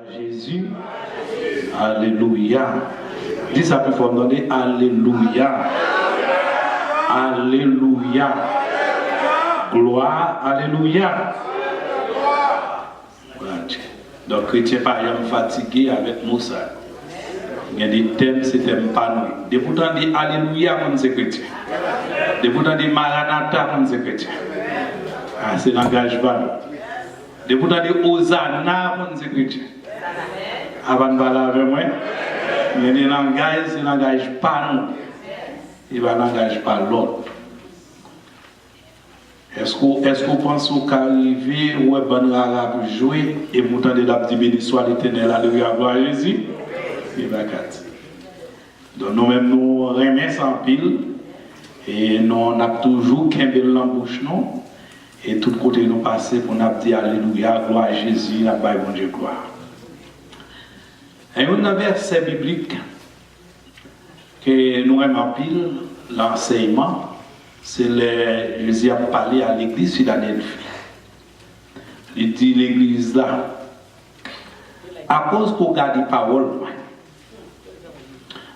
Jésus. Alléluia. Dis ça plus fort, donnez Alléluia. Alléluia. Gloire, Alléluia. Donc, chrétien par exemple fatigué avec Moussa. Il y a des thèmes, c'est thème pas nous. Des pourtant dit Alléluia, comme c'est chrétien. Des pourtant dit Maranatha, comme c'est chrétien. Ah, c'est l'engagement. Des pourtant dit Hosanna, comme c'est chrétien. Avant de parler avec moi, il y a des langages, c'est langage pas nous. Il va langage pas l'autre. Est-ce qu'on pense qu'on arrive ou est bon arabe jouer et vous entendez la petite bénédiction à l'éternel, alléluia, gloire à Jésus? Il va quatre. Donc nous-mêmes nous remettons en pile et nous on a toujours qu'un bel l'embouche non et tout côté nous passer pour nous dire alléluia, gloire à Jésus, la Bible bon Dieu gloire. Et un verset biblique que nous aimons en pile, l'enseignement. C'est Jésus a parlé à l'église Philadelphie. Il dit l'église là, à cause qu'on garde des paroles,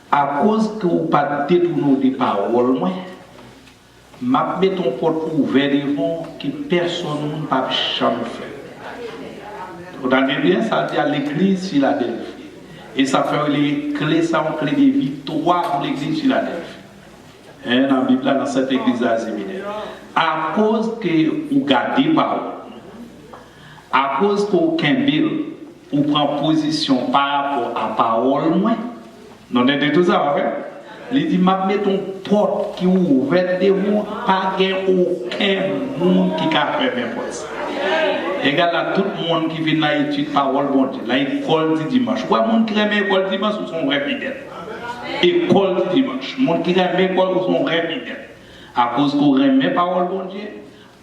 à cause qu'on ne pas détourner des paroles, m'a mis ton porte ouvert devant que personne ne peut jamais faire. Vous entendez bien, ça dit à l'église Philadelphie. Et ça fait les clés, ça on clé de victoire pour l'église Philadelphie. Dans la Bible, dans cette église séminaire. À cause que vous gardez parole, à cause que vous prend position par rapport à parole, non, de tout ça, il dit, m'a ton porte qui est ouverte de vous, pas aucun monde qui a fait mes portes. Égal à tout le monde qui vient dans l'étude parole, bon Dieu, l'école du dimanche. Quoi, le monde qui aime l'école du dimanche, sont vrais fidèles. École du dimanche. Le monde qui aime l'école, sont vrais fidèles. À cause qu'on aime parole, bon Dieu,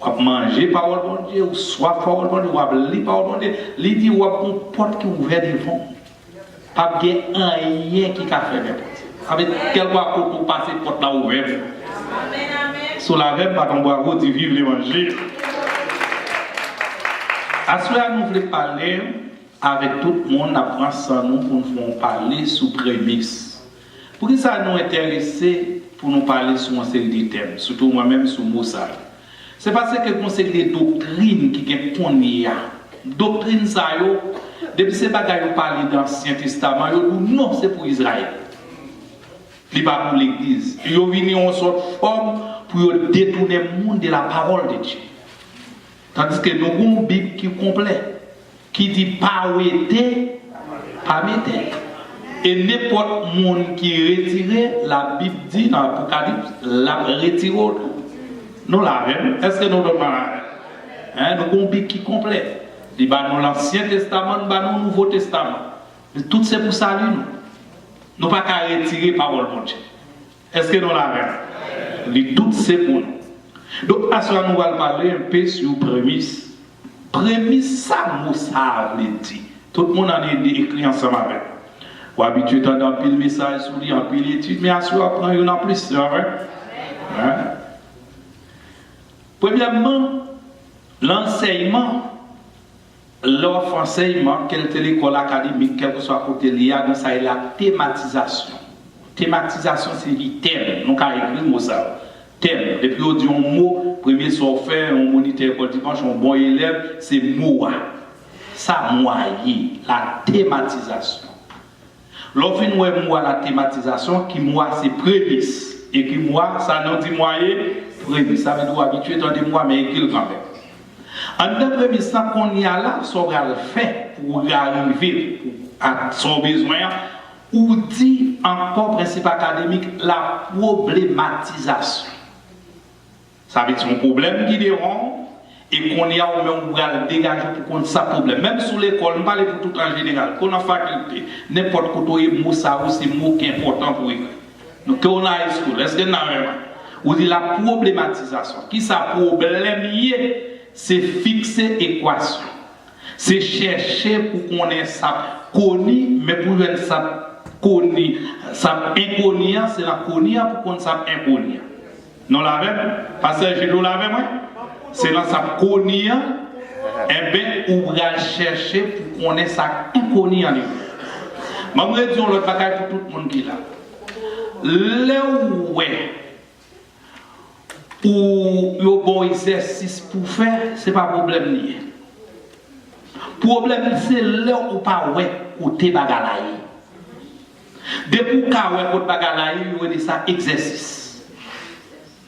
ou manger parole, bon Dieu, ou soif parole, bon Dieu, ou lire parole, bon Dieu, il dit, ou une porte qui est ouverte devant. Pas bien rien qui a fait mes portes. Avec quel quoi pour passer porte là ouverte. Sous la veille, pas ton bravo, tu vives l'évangile. À cela, nous voulons parler avec tout le monde, apprendre sans nous pour nous parler sous prémisse. Pour que ça nous intéresse pour nous parler sur un série de thèmes, surtout moi-même sur Moussa. C'est parce que nous avons des doctrines qui sont connues. Doctrines, ça, depuis ces bagages, parler dans l'Ancien Testament, non, c'est pour Israël. Ce n'est pas pour l'Église. Ils ont venu en sorte de forme pour détourner le monde de la parole de Dieu. Tandis que nous avons une Bible qui est complète, qui dit pas où était, pas mettez. Et n'importe monde qui retire, la Bible dit dans l'Apocalypse, la retire. Nous l'avons. Est-ce que nous l'avons? Nous avons une Bible qui est complète. Il y a l'Ancien Testament, il y a le Nouveau Testament. Mais tout c'est pour ça, nous. Nous ne pouvons pas retirer parole de Dieu. Est-ce que nous l'avons? Tout c'est pour nous. Donc, à ce moment, nous allons parler un peu sur prémisse. Prémisse, ça nous veut dire. Tout le monde en est écrit ensemble avec. Ou habitué à entendre pile message sur lui, en pile étude, mais à ce moment, on prend en plus, c'est vrai. Premièrement, l'enseignement, l'offre enseignement, quelle que soit l'école académique, quel que soit côté l'IA, ça est la thématisation. Thématisation, c'est le thème. Nous avons écrit le mot ça. Thème. Depuis on dit un mot, premier software, on moniteur école dimanche, un bon élève, c'est mot. Ça moyen, la thématisation. Lorsque nous avons la thématisation, qui moi c'est prémisse. Et qui moi, ça nous dit moyen, prémisse. Ça veut dire habitué dans des mois, mais écrit quand même. En deux prémisses, qu'on y a là, ça va le faire pour arriver à son besoin. Ou dit encore principe académique, la problématisation. Ça veut dire un problème qui dérange et qu'on y a au même pour dégager pour qu'on ça problème. Même sous l'école, on parle pour tout en général, qu'on a faculté, n'importe quoi, mot ça ou c'est mot qui est important pour écrire. Donc, on a high school, est-ce que nous avons? Ou dit la problématisation. Qui ça problème lié, c'est fixer équation. C'est chercher pour qu'on ait ça connu, mais pour qu'on ça connu, ça inconnu, c'est la connu pour qu'on ça inconnu. Nous l'avons, parce que nous l'avons, c'est là ça connu, eh bien, on va chercher pour qu'on ait ça inconnu en lui. Je vais dire l'autre bagaille pour tout le monde qui est là. Là où il y a un bon exercice pour faire, ce n'est pas un problème lié. Le problème, c'est là où pas ouais côté bagalaï. Depuis qu'on a côté bagalaï, il y a ça exercice.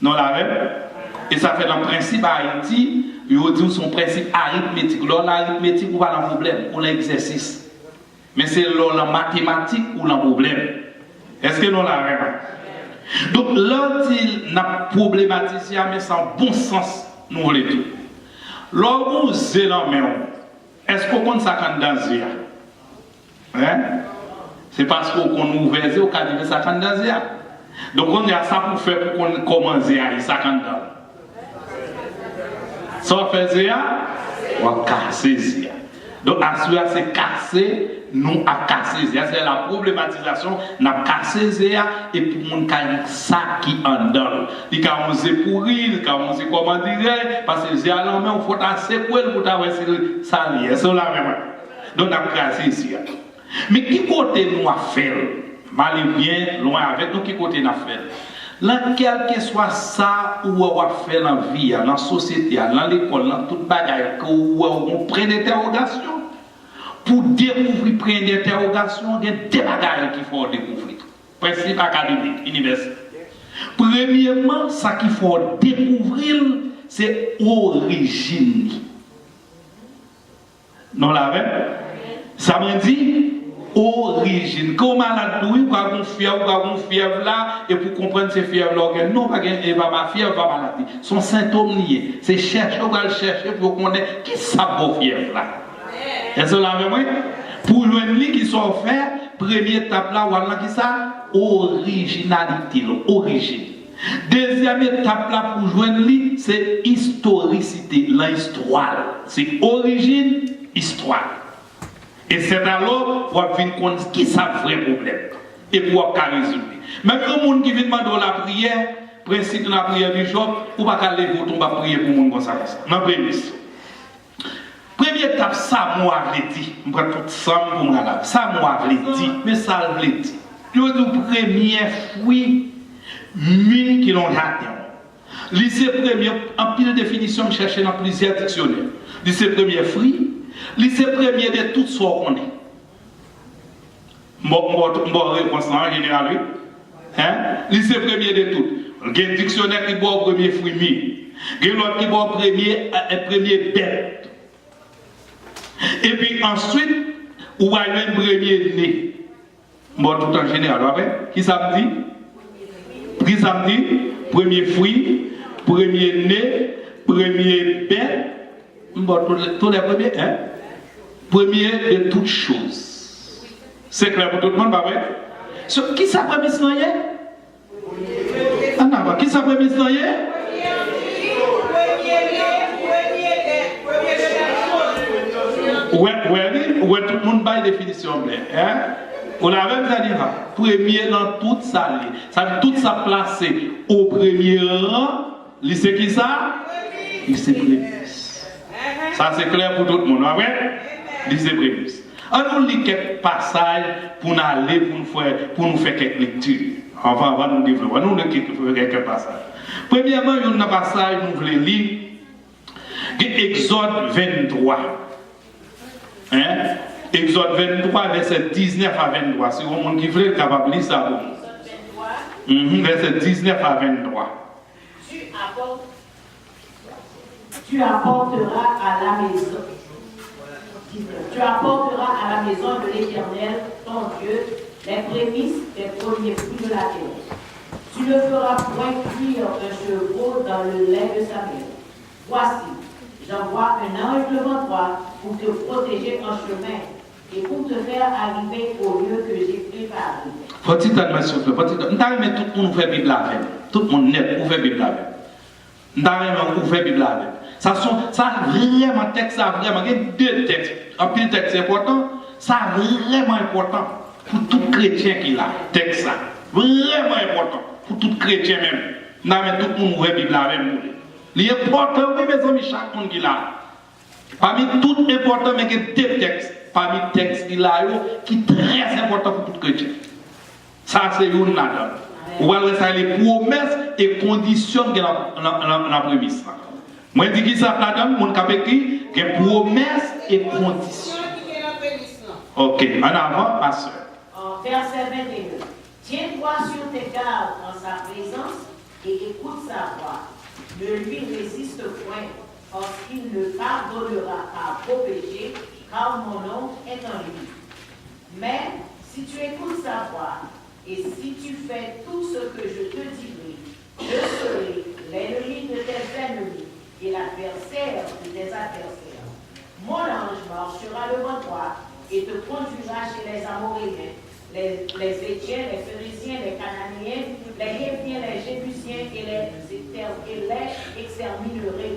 Non la même. Et ça fait dans le principe à Haïti, il y a son principe arithmétique. Là, l'arithmétique, on pas dans problème, on l'exercice. Mais c'est là la mathématique ou le problème. Est-ce que nous l'avons? Donc là, il n'a problématisé, mais sans bon sens, nous voulons tout. Lorsqu'on est là, est-ce qu'on compte ça quand dans hein? C'est parce qu'on ouvre les yeux, qu'on dit ça quand dans donc on a ça pour faire pour qu'on commence à ça quand dans. Ça fait ça, on va casser ça. Donc, assurer c'est casser, nous à casser. C'est la problématisation, nous à casser et puis on a ça qui en donne. Il a commencé pour rire, il a commencé comment dire, parce que c'est à l'homme, il faut assez pour avoir ça lié. C'est la même. Donc, nous a cassé ici. Mais qui côté nous a fait? Mal et bien, loin avec nous, qui côté nous a fait? Là, quel que soit ça où on va faire dans la vie, dans la société, dans l'école, dans toute bagaille, où on prend d'interrogation, pour découvrir, prendre d'interrogation, il y a des bagailles qu'il faut découvrir. Principe académique, universitaire. Premièrement, ce qu'il faut découvrir, c'est l'origine. Non, la même? Ça me dit origine. Quand on a la douille, on a une fièvre là, et pour comprendre ces fièvres là, non, pas ma fièvre, pas maladie. Son symptôme lié. C'est chercher, on va le chercher pour connaître qui ça vaut fièvre là. Est-ce que vous l'avez? Pour le qui sont offerts, première étape là, on a qui ça? Originalité, origine. Deuxième étape là, pour joindre lui, c'est historicité, l'histoire. C'est origine, histoire. Et c'est alors pour venir compte qui ça vrai problème et pour résoudre. Même le monde qui vient demander la prière, principe de la prière du jour, ou pas qu'à lever on va prier pour le monde comme ça. Non, prémisse. Première étape, ça moi je dit. Je prends tout ça pour me regarder. Ça moi je dit, mais ça je dit. Le premier fruit, 1000 qui l'ont raté. Lycée premier, en pile définition, je cherche dans plusieurs dictionnaires. Lycée premier fruit. Lycée premier de tout ce qu'on est. Bon réponse en général, oui. Hein? Lycée premier de tout. Il y a un dictionnaire qui boit premier fruit mi. Il y a l'autre qui boit premier bête. Et puis ensuite, on va un premier né. Bon, tout en général, qui ça me dit? Qui ça me dit? Premier fruit, premier né, premier bête. Bon, tous les premiers, hein? Premier de toutes choses. C'est clair pour tout le monde, pas vrai? Qui ça premier soigné? Ah non, qui ça premier soigné? Ouais, tout le monde a une définition. Hein? On a même dit, premier dans toute ça. Ça veut tout ça placé au premier rang. C'est qui ça? C'est premier. Ça c'est clair pour tout le monde, ouais? Lycée prémisse. On nous lit quelques passages pour nous aller, pour nous faire quelques lectures. Enfin, on va nous développer. Nous lit quelques passages. Premièrement, il y a un passage nous voulons lire. Exode 23. Hein? Exode 23, verset 19 à 23. Si vous monde qui veut, capable de lire ça. Verset 19 à 23. Tu apporteras à la maison. Tu apporteras à la maison de l'Éternel, ton Dieu, les prémices des premiers fruits de la terre. Tu ne feras point cuire un chevreau dans le lait de sa mère. Voici, j'envoie un ange devant toi pour te protéger en chemin et pour te faire arriver au lieu que j'ai préparé. Faut-il t'admettre, s'il vous plaît? Mais tout le monde fait Bible avec. Tout le monde net, ouvre Bible avec. Nous ouvre Bible avec. Ça vraiment texte, ça vraiment, il y a deux textes. Un petit texte important, ça vraiment important pour tout chrétien qui l'a. Texte ça, vraiment important pour tout chrétien même. Nous avons tout le monde ouvre Bible avec nous. Il est important, oui, mes amis, chaque monde qui l'a. Parmi tout important, mais il y a deux textes. Parmi les textes qu'il a, qui sont très importants pour tout chrétien. Ça, c'est une là-dedans. Ou alors, ça, les promesses et conditions dans la prémisse. Moi, je dis que ça, là-dedans, mon cap écrit, il y a promesses et conditions. Ok, en avant, ma soeur. Verset 21. Tiens-toi sur tes gardes en sa présence et écoute sa voix. Ne lui résiste point, parce qu'il ne pardonnera pas vos péchés, car mon nom est en lui. Mais si tu écoutes sa voix, et si tu fais tout ce que je te dirai, je serai l'ennemi de tes ennemis et l'adversaire de tes adversaires. Mon ange marchera devant toi et te conduira chez les Amoréens, les Étiens, les Phérésiens, les Cananéens, les Héviens, les Jébusiens et les exterminerai.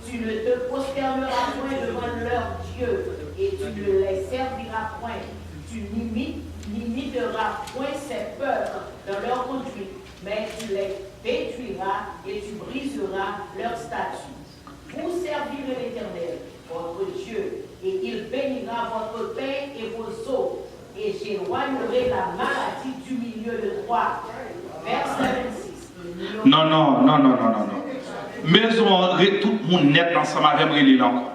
Tu ne te prosterneras point devant leur Dieu et tu ne les serviras point. Tu n'imiteras point ces peuples dans leur conduite, mais tu les détruiras et tu briseras leurs statuts. Vous servirez l'Éternel, votre Dieu, et il bénira votre pain et vos eaux, et j'éloignerai la maladie du milieu de toi. Verset 26. Non. Maison, tout le monde net ensemble avec moi, il encore.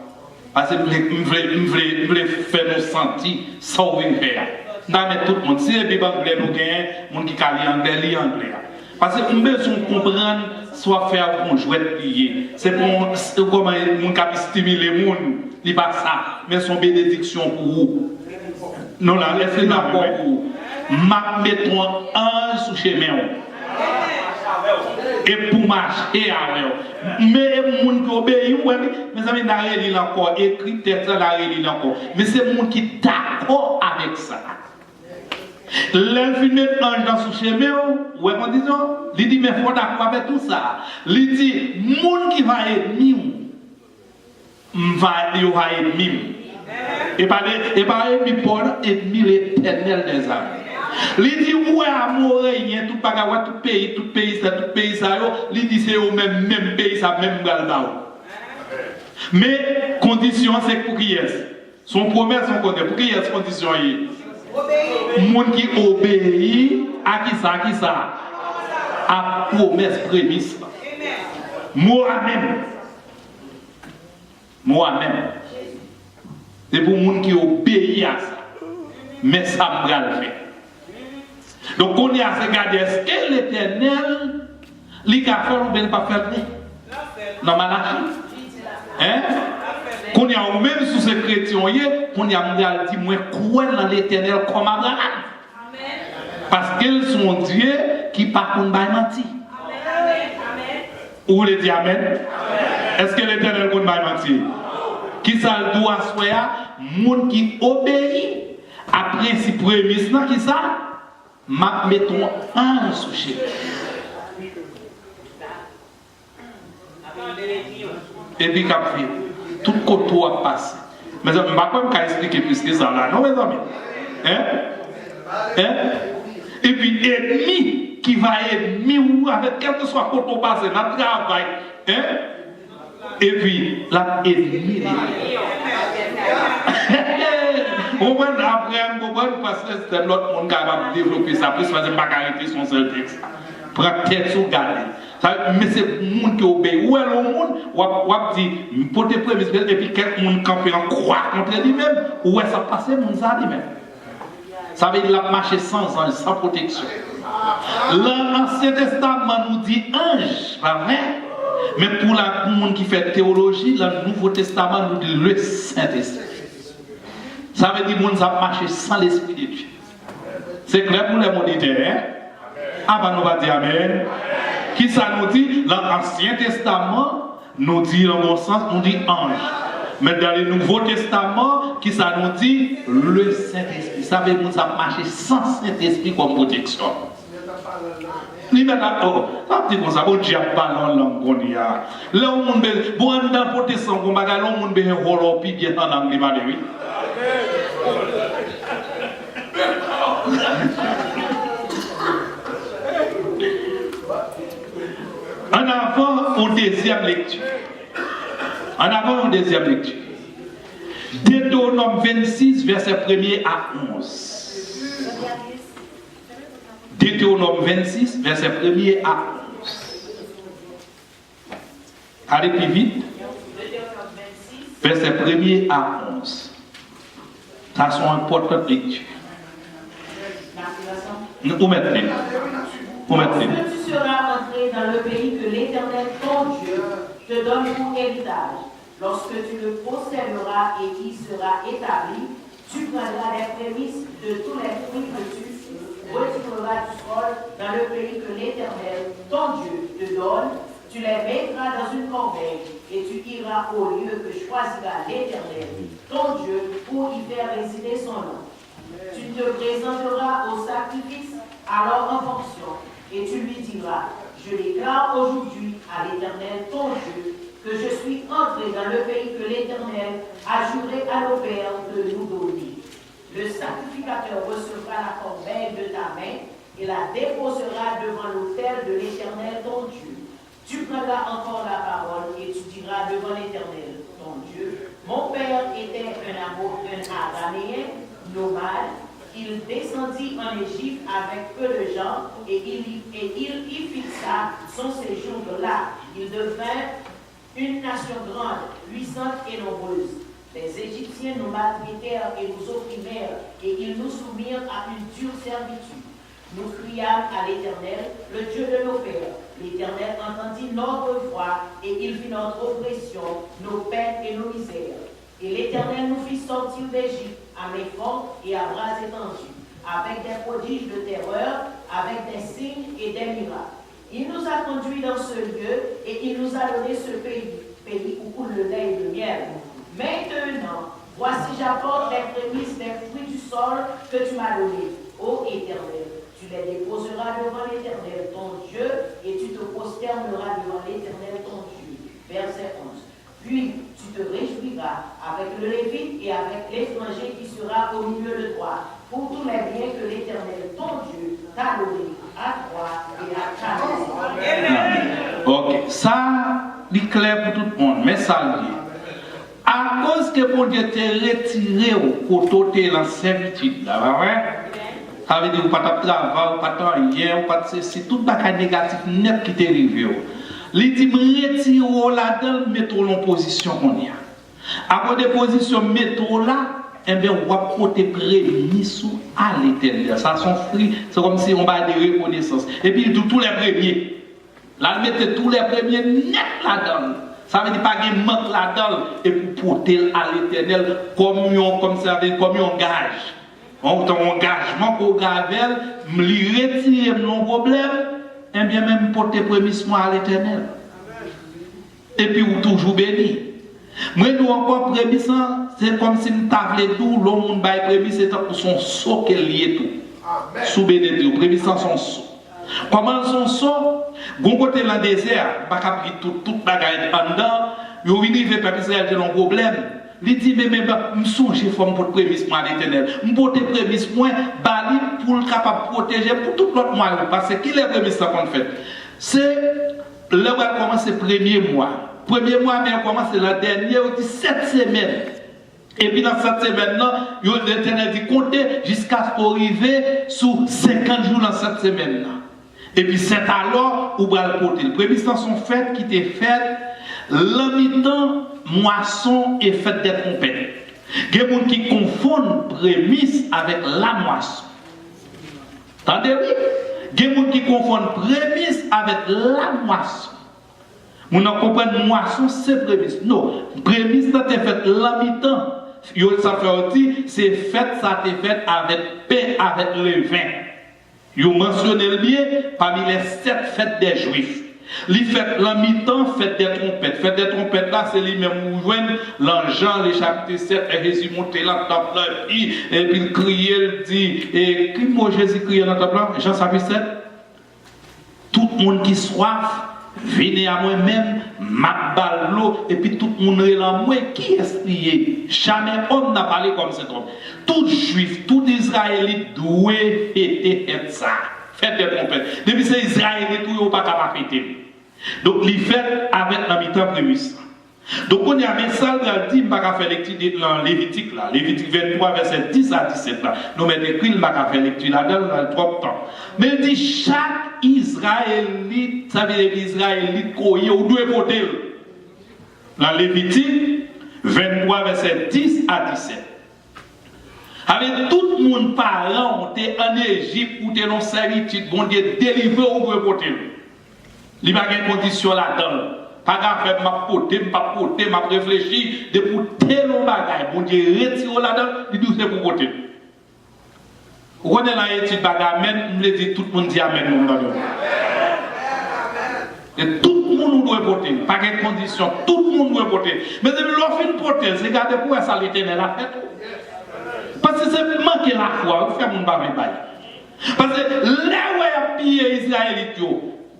Parce que je voulais faire nous sentir sauver faire. Non, mais tout le monde, si les Bibles anglais nous gagnent, les gens qui parlent anglais, lit anglais. Parce que nous besoin comprendre, soit faire pour jouer plier. C'est pour comment les gens stimuler les gens, n'est pas ça, mais son bénédiction pour vous. Non, là, laissez-nous d'accord pour vous. Mettons un sous chemin. Et pour marcher avec. Mais les gens qui obéissent, mes amis, la réalité encore, écrit texte, la réalité encore. Mais c'est les gens qui sont d'accord avec ça. L'infini ange dans ce chemin, ouais, on dit, il dit, mais il faut d'accord avec tout ça. Il dit, les gens qui va aimer, va aimer. Et pas aimer Paul, aimer l'éternel des âmes. Il dit, ouais, amour, rien, tout bagage, tout pays, ça, il dit, c'est au même pays, ça, même galba. Mais, condition, c'est pour qui est-ce? Son promesse, son côté, pour qui est-ce condition? Moun qui obéit à qui ça? À promesse prémisse. Moi-même. C'est pour moun qui obéit à ça. Mais ça va le faire. Donc on est à se garder, est-ce que l'Éternel, il a fait ou bien pas fait dans Malachie? Hein? Qu'on y a même sous ces chrétiens, qu'on y a dit, moi, crois dans l'Éternel comme Abraham. Parce qu'ils sont Dieu qui par contre va mentir. Ou les dit Amen? Est-ce que l'Éternel compte va mentir? Qui ça doit soya? Moun qui obéit à principe prémisse, qui ça? Mettons un sous et puis cap fait tout côté a passé. Mais je ne vais pas expliquer plus que ça là, non mes amis. Et puis ennemi qui va aimer ou avec quel que soit côté passé dans le travail. Et puis la ennemi. Après, parce que c'est l'autre monde qui va développer ça, plus parce que pas arrêter son seul texte. Prends tête sur garder. Mais c'est le monde qui obéit. Où est le monde? Ou dit, pour tes prémices, et puis quelqu'un qui campé en croix contre lui-même. Où est-ce que ça passe, mon ça lui-même? Ça veut dire qu'il a marché sans ange, sans protection. L'Ancien Testament nous dit ange, pas vrai? Mais pour le monde qui fait théologie, le Nouveau Testament nous dit le Saint-Esprit. Ça veut dire que nous avons marché sans l'Esprit de Dieu. C'est clair pour les monitaires. Avant nous va dire Amen. Qui ça nous dit? L'Ancien Testament nous dit, dans mon sens, nous dit ange. Mais dans le Nouveau Testament, qui ça nous dit? Le Saint-Esprit. Ça veut dire que nous avons marché sans Saint-Esprit comme protection. Ni maintenant, ça dit comme ça, bon Dieu ballon langue qu'on y a. Là où on veut, bon dans protestant qu'on va là où on veut rôle puis bien en langue va oui. En avant, au deuxième lecture. Deutéronome 26, verset 1er à 11. Deutéronome 26, verset 1er à 11. Allez plus vite. Verset 1er à 11. Ça sont importantes lectures. Où mettez-les? Lorsque tu seras entré dans le pays que l'Éternel, ton Dieu, te donne pour héritage, lorsque tu le possèderas et qu'il sera établi, tu prendras les prémices de tous les fruits que tu retireras du sol dans le pays que l'Éternel, ton Dieu, te donne. Tu les mettras dans une corbeille et tu iras au lieu que choisira l'Éternel, ton Dieu, pour y faire résider son nom. Tu te présenteras au sacrifice alors en fonction et tu lui diras, je déclare aujourd'hui à l'Éternel, ton Dieu, que je suis entré dans le pays que l'Éternel a juré à nos pères de nous donner. Le sacrificateur recevra la corbeille de ta main et la déposera devant l'autel de l'Éternel, ton Dieu. Tu prendras encore la parole et tu diras devant l'Éternel, ton Dieu, mon père était un Araméen nomade. Il descendit en Égypte avec peu de gens et il y fixa son séjour là. Il devint une nation grande, puissante et nombreuse. Les Égyptiens nous maltraitèrent et nous opprimèrent et ils nous soumirent à une dure servitude. Nous criâmes à l'Éternel, le Dieu de nos pères. L'Éternel entendit notre voix et il vit notre oppression, nos peines et nos misères. Et l'Éternel nous fit sortir d'Égypte à main forte et à bras étendus, avec des prodiges de terreur, avec des signes et des miracles. Il nous a conduits dans ce lieu et il nous a donné ce pays où coule le lait et le miel. Maintenant, voici j'apporte les prémices des fruits du sol que tu m'as donnés, ô Éternel. Tu les déposeras devant l'Éternel, ton Dieu, et tu te prosterneras devant l'Éternel, ton Dieu. Verset 11. Puis tu te réjouiras avec le Lévite et avec l'étranger qui sera au milieu de toi, pour tous les biens que l'Éternel, ton Dieu, t'a donné à toi et à ta maison. Ok, ça, c'est clair pour tout le monde, mais ça le dit. À cause que mon Dieu t'est retiré au côté de la servitude, là, ça veut dire que pas de travail, pas de rien, pas de ceci, tout le négatif net qui t'est arrivé. Il dit, retire là-dedans, mettons en position qu'on y a. Après des positions, mettons là, eh bien, on va porter prémices à l'Éternel. Ça, son fruit, c'est comme si on va des reconnaissances. Et puis, il dit tous les premiers. Là, il mettait tous les premiers net là-dedans. Ça veut dire pas qu'il manque là-dedans. Et pour porter à l'Éternel, comme ça, comme un gage. Un engagement pour Gavel, me retirer mon problème. Et bien même porter prémisse à l'Éternel. Et puis ou toujours béni. Moi nous encore prémisse, c'est comme si nous t'avons tout, le monde bail prémisse c'est pour son saut qu'elle lié tout. Sous bénédiction, prémisse son saut. Comment son saut? Gon côté dans le désert, pas capable tout bagaille en dedans, yo vini fait peuple Israël qui a un problème. Il dit, mais je songe forme pour prémisse à l'Éternel. Je porte prémisse moi, bali pour le capable de protéger pour tout l'autre mois. Parce que qui est prémisse qu'on fait? C'est là où on commence le premier mois. Premier mois, mais on commence le dernier, on dit 7 semaines. Et puis dans cette semaine-là, l'Éternel dit compter jusqu'à ce qu'on arrive sous 50 jours dans cette semaine-là. Et puis c'est alors où on va le porter. Les prémisses sont faites, qui étaient faites, l'habitant moisson est faite des trompettes. Il y a des gens qui confondent prémisse avec la moisson. Entendez-vous? Il y a des gens qui confondent prémisse avec la moisson. Vous ne comprenez moisson, c'est prémisse. Non, prémisse, ça est fait l'habitant. Ça fait aussi, c'est fait, ça est fait avec pain, avec le vin. Vous mentionnez le bien parmi les 7 fêtes des Juifs. Les fêtes, la mi-temps, fête des trompettes. Fête des trompettes là, c'est lui-même où joignent l'enjean, les chapitres 7, et Jésus montait dans le temple là, et puis il criait, il dit, et qui mot Jésus criait dans le temple là? Jean chapitre 7. Tout le monde qui soif, venez à moi-même, ma balle l'eau, et puis tout le monde est là, moi, qui est lié? Jamais homme n'a parlé comme cet homme. Tout juif, tout israélite doit fêter ça. Fête des trompettes. Depuis c'est Israélite, tout n'est pas capable de fêter. Donc, les fêtes avec la mi-temps prémisse. Donc, on y a un message qui dit, je ne vais pas faire lecture dans Lévitique, là. Lévitique 23, verset 10 à 17, là. Nous mettons écrit, je ne vais pas faire lecture là-dedans, dans le trop temps. Mais il dit, chaque Israélite, ça veut dire l'Israélite, il doit voter. Dans Lévitique 23, verset 10 à 17. Avec tout le monde parlant, on est en Égypte, ou t'es dans servitude, bon Dieu, délivré ou doit voter. Il n'y a pas de condition là-dedans. Pas grave, m'a poté, m'a réfléchi, de pour tel bagage, bon Dieu, retire là-dedans, il dit c'est pour voter. Vous connaissez la étude bagage, même, je dis tout le monde dit amen. Et tout le monde doit voter, pas de condition, tout le monde doit voter. Mais l'offre une voter, c'est garder pour ça l'éternel a fait. Parce que c'est manquer la foi, vous faites mon bavé. Parce que là où il y a pillé Israélite,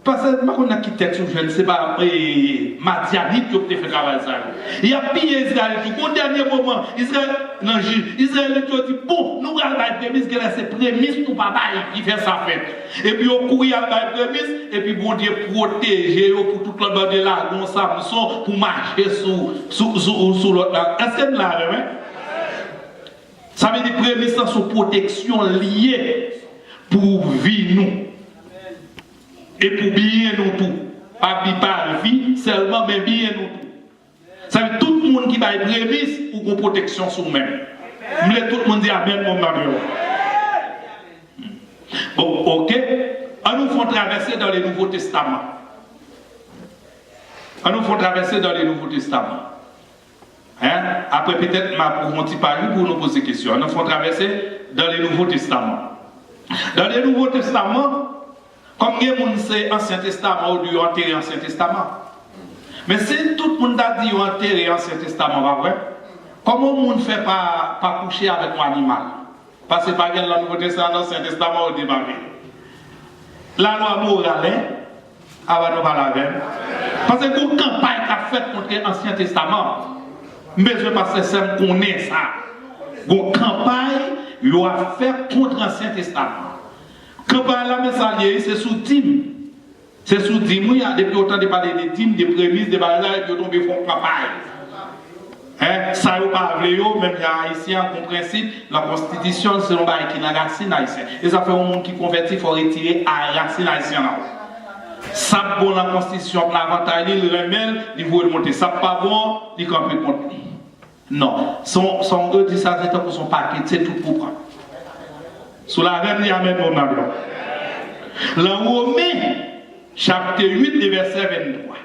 parce que je ne sais pas qui je ne sais pas, Madianite qui a fait travail ça. Il a pillé Israël. Au dernier moment, Israël dit bon, nous allons faire des prémices, c'est prémices pour papa qui fait sa fête. Et puis on couille à la prémices, et puis bon Dieu protéger pour toute la bande de la Samson pour marcher sous l'autre. Est-ce que vous l'avez? Ça veut dire prémices sur protection liée pour vivre nous. Et pour bien nous tout. Pas vie seulement, mais bien nous tout. Ça veut dire tout le monde qui va être prémisse pour qu'on protection sur nous-mêmes. Tout le monde dit amen, mon mari. Bon, ok. On nous fait traverser dans le Nouveau Testament. On nous fait traverser dans le Nouveau Testament. Hein? Après, peut-être, pour mon petit pari, pour nous poser des questions. On nous fait traverser dans le Nouveau Testament. Dans le Nouveau Testament, comme il y a c'est Ancien Testament ou du enterré Ancien Testament. Mais si tout le monde a dit enterré Ancien Testament, pas vrai? Comment le monde ne fait pas coucher avec un animal? Parce que pas dans le Nouveau Testament, l'Ancien Testament, on dit pas. La loi morale, avant de parler avec. Parce que une campagne qu'a faite contre l'Ancien Testament, mais je pense que c'est qu'on est ça. Une campagne, il a fait contre l'Ancien Testament. Campagne la messager, c'est sous dîme. C'est sous dîme, il y a depuis autant de parler de dîme, de prémices, de bagages, et puis on tombe font campagne. Hein? Ça, vous parlez, même les Haïtiens, en principe, la constitution, c'est un bail qui n'a racine haïtienne. Et ça fait un monde qui convertit, il faut retirer à racine haïtienne. Ça, bon, la constitution, l'avantage, il remet, il faut monter. Ça, pas bon, il campe contre lui. Non. Son eux dit ça, c'est pour son paquet, c'est tout pour prendre. Sous la reine, il y a même mon avion. Le Romain, chapitre 8, verset 23.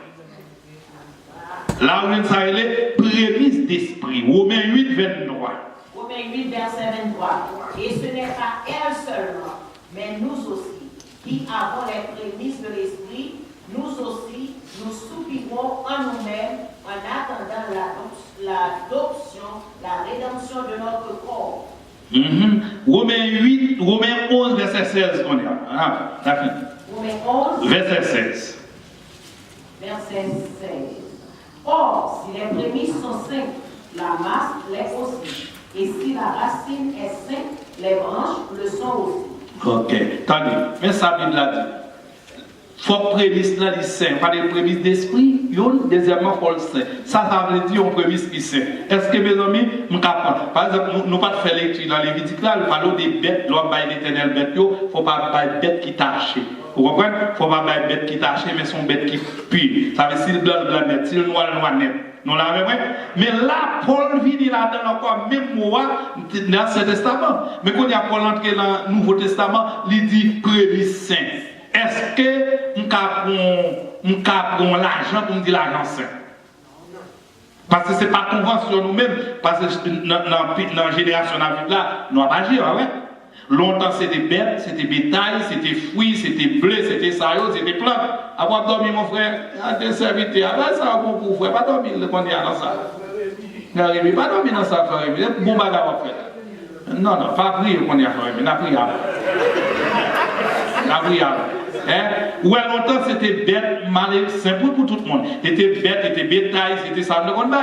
Là où ça est prémisse d'esprit. Romains 8, 23. Romains 8, verset 23. Et ce n'est pas elle seulement, mais nous aussi, qui avons les prémices de l'esprit, nous aussi, nous soupirons en nous-mêmes en attendant l'adoption, la rédemption de notre corps. Romains 11, verset 16, on y a. Ah, Romains 11, verset 16. Verset 16. Or, si les prémices sont saintes, la masse l'est aussi. Et si la racine est sainte, les branches le sont aussi. Ok, attendez, mais ça Bible l'a dit. Faut prémisse là, saint, pas des prémices d'esprit, deuxièmement, faut le saint. Ça veut dire une prémisse qui saint. Est-ce que mes amis, par exemple, nous pas faire lecture dans les Lévitique là, nous parlons des bêtes, l'homme bail l'éternel bête, faut pas bail bête qui tâche. Vous comprenez? Faut pas bail bête qui tâche, mais son bête qui pue. Ça veut dire si le blanc net, si le noir net. Nous l'avons vu. Mais là, Paul vient là-dedans encore, même moi, dans l'Ancien Testament. Mais quand il y a Paul entré dans le Nouveau Testament, il dit prémisse saint. Est-ce que nous avons l'argent pour nous dire l'argent saint? Parce que ce n'est pas convention nous-mêmes, parce que dans la génération là, nous avons agi, ouais. Longtemps c'était bête, c'était bétail, c'était fruits, c'était blé, c'était saillot, c'était plantes. Avoir dormi mon frère, à des serviteurs, ça va pour frère, pas dormir quand il y a dans ça. N'arrivez pas dormir dans ça, frère, bon bagarre frère. Non, pas prier quand il y a frère, mais la prière. La prière. Ou à longtemps c'était bête, mal, simple pour tout le monde. C'était bête, c'était bétail, c'était ça, le monde.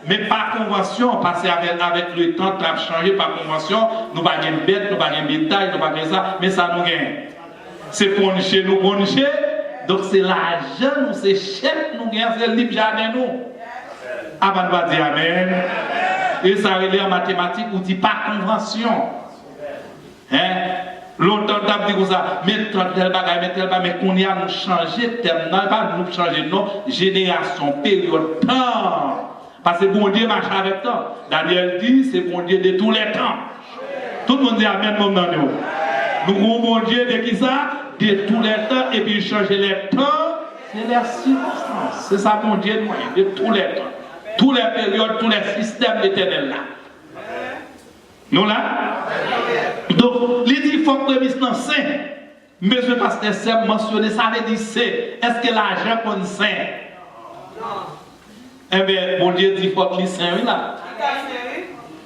Mais par convention, passer avec le temps, ça a changé par convention. Nous pas de bête, nous pas de bétail, nous pas de ça, mais ça nous gagne. C'est pour nous poncher. Donc c'est l'argent, nous, c'est chèque, nous gagnons, c'est le libre jardin, nous. Avant de dire Amen. Et ça relève en mathématiques, on dit pas convention. Hein? Longtemps, on a dit comme ça, mais tel bagage, mais qu'on y a nous changé terme, non, pas nous changer, non, génération, période, temps. Parce que bon Dieu marche avec temps. Daniel dit, c'est bon Dieu de tous les temps. Tout le monde dit Amen, mon nom. Nous avons bon Dieu de qui ça? De tous les temps, et puis changer les temps, c'est les circonstances. C'est ça, bon Dieu, de tous les temps. Tous les périodes, tous les systèmes éternels là. Nous là? Donc, il dit qu'il faut que le dans saint. Monsieur Pasteur Seb mentionné, ça veut dire c'est. Est-ce que l'argent qu'on saint? Non. Eh bien, bon Dieu dit qu'il faut que le saint, oui là.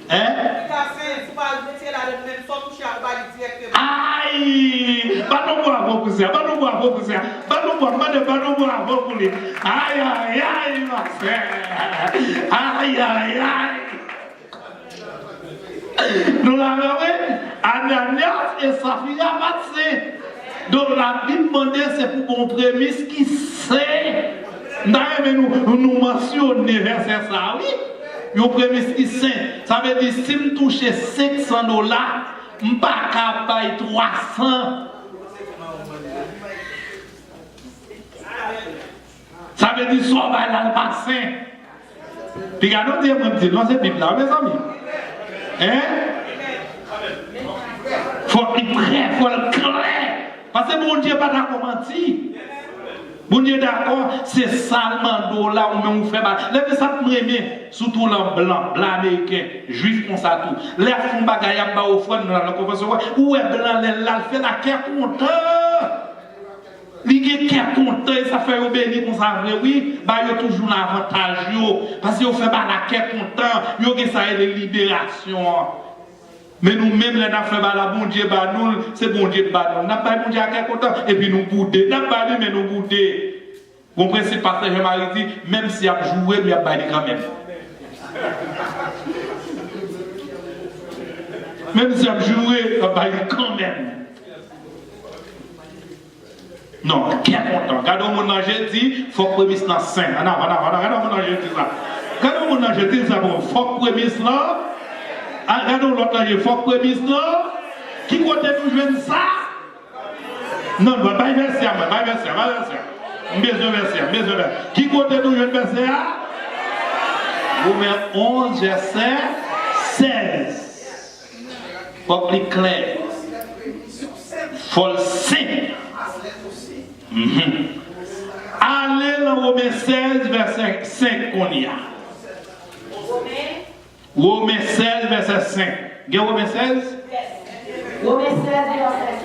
Hein? Aïe! Pas bravo pour ça, pas bravo pour ça. Pas bravo pour lui. Aïe, aïe, aïe, ma frère. Aïe, aïe, aïe. Nous l'avons vu, Ananias et Saphira passé. Donc la Bible demandait, c'est pour mon prémisse qui sait. Nous mentionner verset ça, oui. Une prémisse qui sait. Ça veut dire, si je touche $500, je ne peux pas payer 300. Ça veut dire, soit dans le bassin. Puis, regardez, on dit, non, c'est Bible là, mes amis. Hein? Faut être prêt, faut être clair. Parce que mon Dieu n'est pas d'accord mentir. Mon Dieu d'accord, c'est salement là où on fait mal. Les ça premier, surtout les blancs américains, juifs comme ça tout. Les font bagaille à bas au front dans la convention. Où est blanc là fait la guerre content. Les gens qui sont contents, ça fait obéir comme ça, oui, bah, ils ont toujours l'avantage, parce qu'ils font la guerre content, ils ont ça de libération. Mais nous-mêmes, les gens fait la bon Dieu, c'est bon Dieu, nous n'avons pas bon Dieu à guerre content, et puis nous boudons, nous n'avons pas mais nous boudons. Vous comprenez, c'est parce que Jean-Marie dit, même si il a joué, il a pas quand même. Même si il a joué, il a pas quand même. Non, qui est content. Regardez mon ange dit, il faut que prémisse dans 5. Regardez mon ange dit ça. Regardez mon ange dit ça, il faut que prémisse là. Regardez l'autre ange, il faut que prémisse là. Qui compte nous jouer ça? Non, pas verset, pas verset. Besoin verset. Qui compte nous jouer verset? Romains 11, verset 16. Il faut plus clair. Il faut le saint. Allez dans Romains 16, verset 5 qu'on y a. Romains 16, verset 5. Romains 16? Romains 16, verset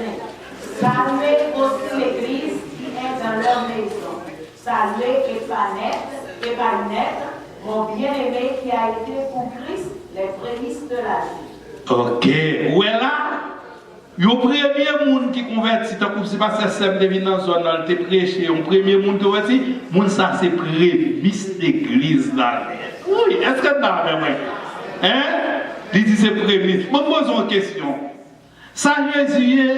5. Saluez aussi l'église qui est dans leur maison. Saluez Épanette, mon bien-aimé qui a été pour Christ les prémices de la vie. Ok. Où est là? Le premier monde qui convertit, c'est pas ça, c'est dans la zone, il te prêché. Le premier monde qui convertit, ça c'est prémisse d'église là. Oui, est-ce que tu as même? Hein? Il dit c'est prémisse. Je me pose une question. Ça Jésus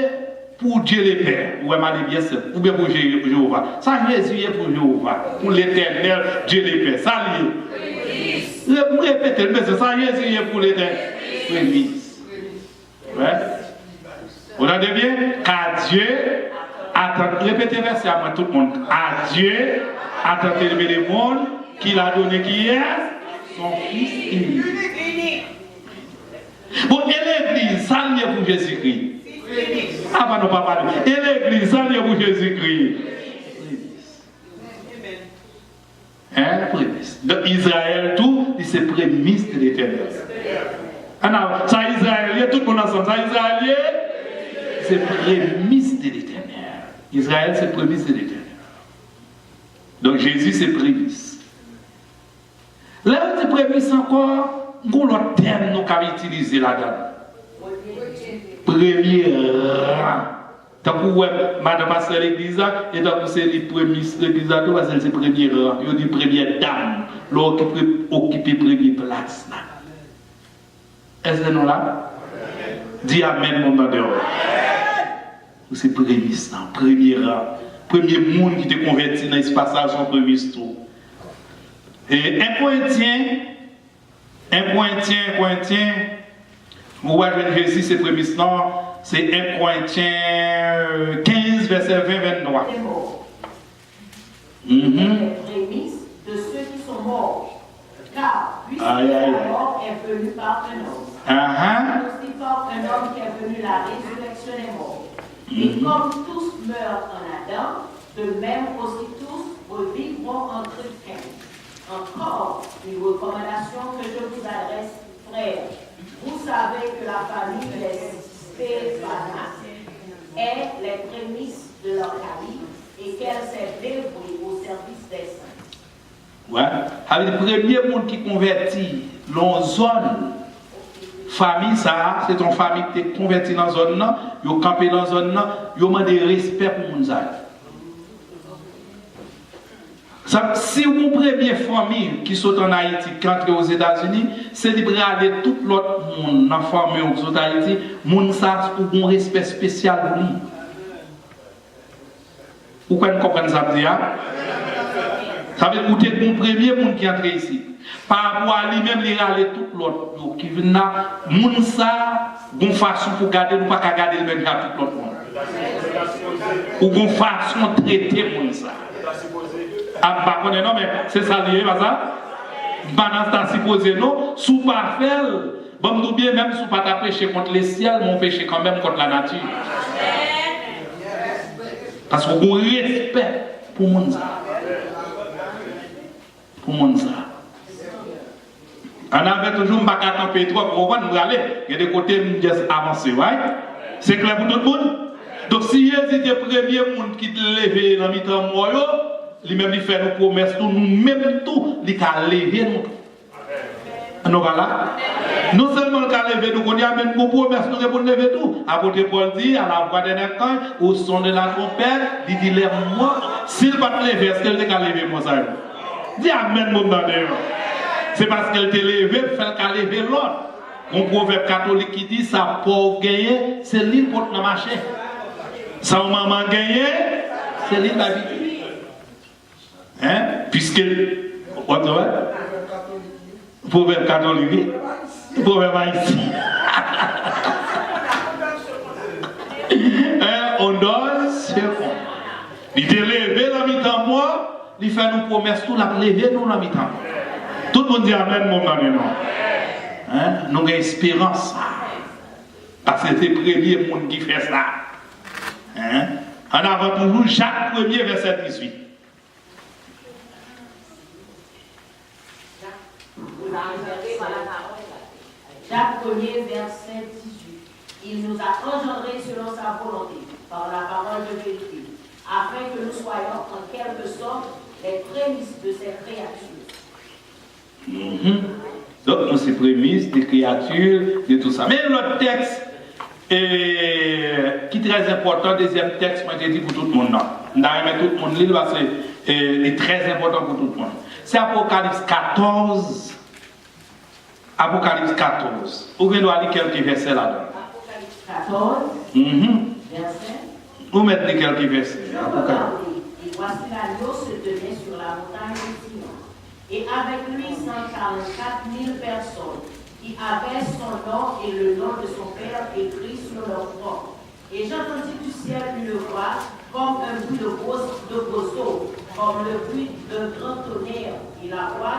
pour Dieu le Père, ou bien ou bien pour Jéhovah. Ça Jésus pour Jéhovah, pour l'éternel Dieu le Père. Ça lié. Je me répète, mais ça Jésus pour l'éternel. Prémisse. Ouais? Vous entendez bien? Car Dieu attend, répétez verset à moi tout le monde. À Dieu attend d'élever le monde qu'il a donné qui est son Fils unique. Bon, et l'église, ça lié pour Jésus-Christ. Ah, bah non, pas parler. Et l'église, ça lié pour Jésus-Christ. Hein, prémisse. Donc Israël, tout, c'est prémisse de l'éternel. Alors, ça Israël, tout le monde ensemble, ça Israël, c'est prémisse de l'éternel. Israël, c'est prémisse de l'éternel. Donc Jésus, c'est prémisse. Là, c'est prémisse encore, nous l'autre terme nous avons utilisé là-dedans. Premier rang. Tant que madame a fait l'église, et tant que c'est les prémices de l'église, c'est premier rang. Il dit première dame, l'autre qui peut occuper première place. Est-ce que nous là? Dis Amen, mon nom de Dieu. C'est prémisse, premier rang. Premier monde qui te convertit dans l'espace, son prémisse tout. Et 1 Corinthiens, vous voyez Jésus, c'est prémisse, non, c'est 1 Corinthiens 15, verset 20-23. Les prémices de ceux qui sont morts, car puisque la mort est venue par un homme, aussi par un homme qui est venu la résurrection des morts. Et comme tous meurent en Adam, de même aussi tous revivront en Christ. Encore une recommandation que je vous adresse, frères. Vous savez que la famille des Stéphanas est les prémices de leur famille et qu'elle s'est dévouée au service des saints. Ouais. Avec le premier monde qui convertit dans zone famille, ça, c'est ton famille qui est convertie dans la zone, ils ont campé dans la zone, ils ont demandé respect pour nous. Si vous prenez une famille qui sont en Haïti, qui entre aux États-Unis, c'est libre d'aller tout l'autre monde dans la famille qui sont en Haïti, moun ça pour un respect spécial pour lui. Vous comprenez ça? Ça veut dire que c'est le premier monde qui entre ici. Par rapport à lui-même, il aller tout l'autre qui vient là, moun ça, une façon pour garder, nous pas garder le même tout l'autre monde. Ou une façon de traiter moun ça. Ah, bah, non, mais c'est ça lié, pas ça? Banane t'a supposé, non? Sous pas faire, bon, nous bien, même sous pas ta péché contre les ciels, mon péché quand même contre la nature. Parce qu'on a respect pour mon ça. Pour mon ça. On avait toujours pas qu'à camper trop pour voir nous aller. Il y a des côtés nous avancer, right? C'est clair pour tout le monde? Donc, si il y a des premiers monde qui te lèvent dans le mi-temps, lui-même il fait nos promesses, nous-mêmes tout, il a levé nous. Nous voilà. Non seulement il a levé nous, on y a même nos promesses, nous pour lever tout. Apôtre Paul dit, à la voix d'un écran, au son de la trompette, il dit, lève-moi. S'il ne va pas lever, est-ce qu'elle t'a levé, moi, ça? Dis Amen, mon bandeur. C'est parce qu'elle t'a levé, fait qu'elle levé l'autre. Un proverbe catholique qui dit, sa pauvre gagnée, c'est l'île pour le marché. Sa maman gagnée, c'est l'île d'habitude. Hein? Puisque, proverbe catholique, proverbe haïtien. On donne ce qu'on. Il te levé dans mi-temps moi, il fait nous promesses tout, la lever nous dans mi-temps. Tout le monde dit Amen, mon ami, non? Hein? Nous avons espérance. Parce que c'est le premier monde qui fait ça. Hein? En avant toujours, Jacques 1er, verset 18. Jacques 1er, verset 18. Il nous a engendrés selon sa volonté, par la parole de vérité, afin que nous soyons en quelque sorte les prémices de ces créatures. Donc, nous sommes prémices des créatures, de tout ça. Mais l'autre texte, qui est très important, deuxième texte, moi j'ai dit pour tout le monde. Nous avons tout le monde lire parce que c'est très important pour tout le monde. C'est Apocalypse 14. Apocalypse 14. Vous pouvez nous aller quelques versets là-dedans. Apocalypse 14, verset. Vous mettez quelques versets. Et voici l'agneau se tenait sur la montagne de Sion. Et avec lui 144 000 personnes qui avaient son nom et le nom de son Père écrit sur leur front. Et j'entendis du ciel une voix comme un bruit de roseau, comme le bruit d'un grand tonnerre. Et la voix